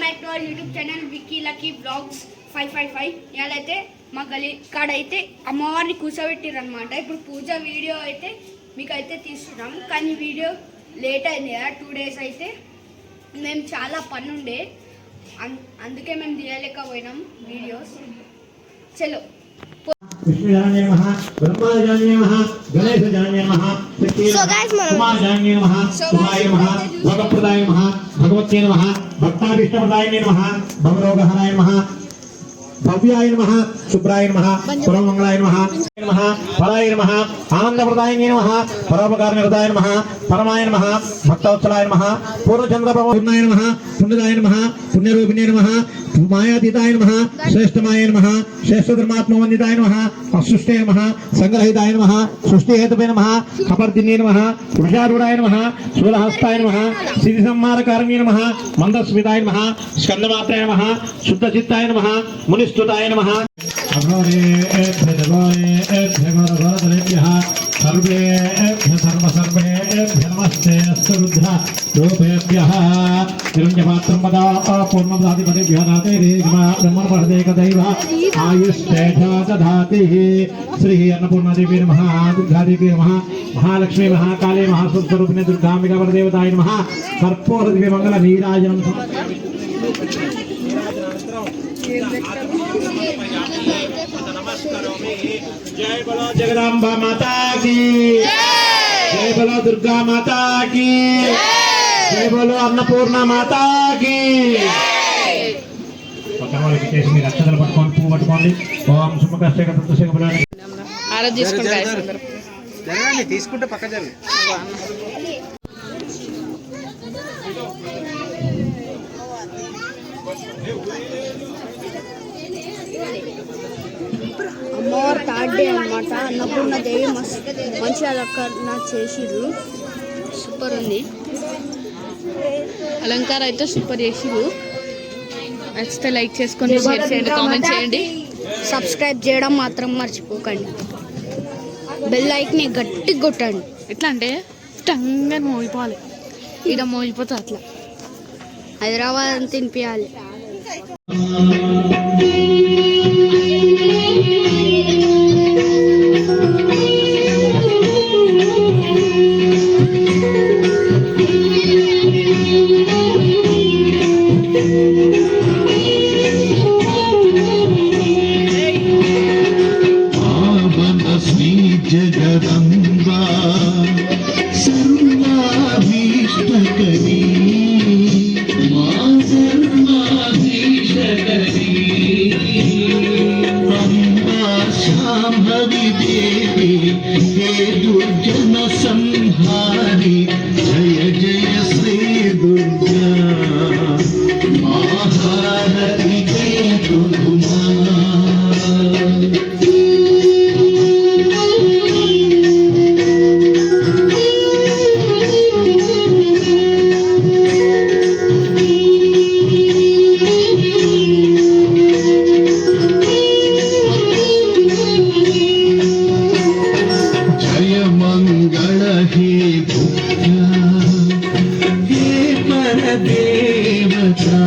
Back to our YouTube channel Vicky Lucky vlogs 555. ఇవాళైతే మా గలీ కాడ అయితే అమ్మవారిని కూర్చోబెట్టిర్రు అనమాట. ఇప్పుడు పూజ వీడియో అయితే మీకు అయితే తీస్తున్నాం, కానీ వీడియో లేట్ అయింది కదా, 2 days అయితే మేము చాలా పని ఉండే, అందుకే మేము తీయలేకపోయినాం వీడియోస్. చలో विष्णुजान्ये नमः, ब्रह्माजान्ये नमः, गणेशजान्ये नमः, कुमारजान्ये नमः, सुमाय नमः, भगवत्प्रदाय नमः, भगवत्ये नमः, भक्ताभीष्टप्रदायिने नमः, भवरोगहराय नमः, भव्याय नमः, शुभ्राय नमः, परममंगलाय नमः, नमः फलाय नमः, आनंदप्रदायिने नमः, परोपकारनिरताय नमः, परमाय नमः, भक्तवत्सलाय नमः, पूर्णचंद्रप्रभूर्णाय नमः, पुण्यदाय नमः, पुण्यरूपिणे नमः, मायातीताय नमः, श्रेष्ठमाय नमः, श्रेष्ठधर्मात्मवन्दिताय नमः, असृष्टे नमः, संग्रहिताय नमः, सृष्टिहेतवे नमः, कपर्दिने नमः, वृषारूढाय नमः, शूलहस्ताय नमः, सिद्धिसंहारकारिणे नमः, मन्दस्मिताय नमः, स्कन्दमात्राय नमः, शुद्धचित्ताय नमः, मुनिस्तुताय नमः. सर्वेभ्यः सर्वसर्वेभ्यः नमस्ते अस्तु रुद्र रूपेभ्यः निरञ्जपात्रं पदा पूर्णदाधिपतिभ्यो दाते ब्रह्मणपरदेकदैव आयुष्टेषा दधाति. श्री अन्नपूर्णादेवी नमः, दुर्गादेवी नमः, महालक्ष्मी महाकाली महास्वरूपिणे दुर्गाम्बिका परदेवताय नमः. कर्पूरदिव्य मंगल नीराजनं जय बोलो जगदम्बा माता की जय बोलो दुर्गा माता की जय बोलो अन्नपूर्णा माता की. పక్కన వాళ్ళకి చేసి మీరు అక్షతలు పట్టుకోండి, పువ్వు పట్టుకోండి. ఓం శుభకష్టేక తత్వశేఖ తీసుకుంటే పక్క జరుగు. అమ్మవారు 3rd day అనమాట. అన్నపూర్ణ దేవి మంచిగా అలంకరణ చేసిర్రు, సూపర్ ఉంది. అలంకారం అయితే సూపర్ చేసిర్రు. నచ్చితే లైక్ చేసుకోండి, షేర్ చేయండి, కామెంట్ చేయండి, సబ్స్క్రైబ్ చేయడం మాత్రం మర్చిపోకండి. బెల్ ఐకాన్ని గట్టిగా కొట్టండి. ఎట్లా అంటే టంగా మోగిపోవాలి, ఇక్కడ మోగిపోతే అట్లా హైదరాబాద్ అని తినిపించాలి. जगदम्बा सर्वाभीष्टकरी मां सर्वाभीष्टकरी अम्बा शाम्भवी देवी हे दुर्जन संहारी जय जय श्री दुर्गा महारती जय दुर्गा. देवता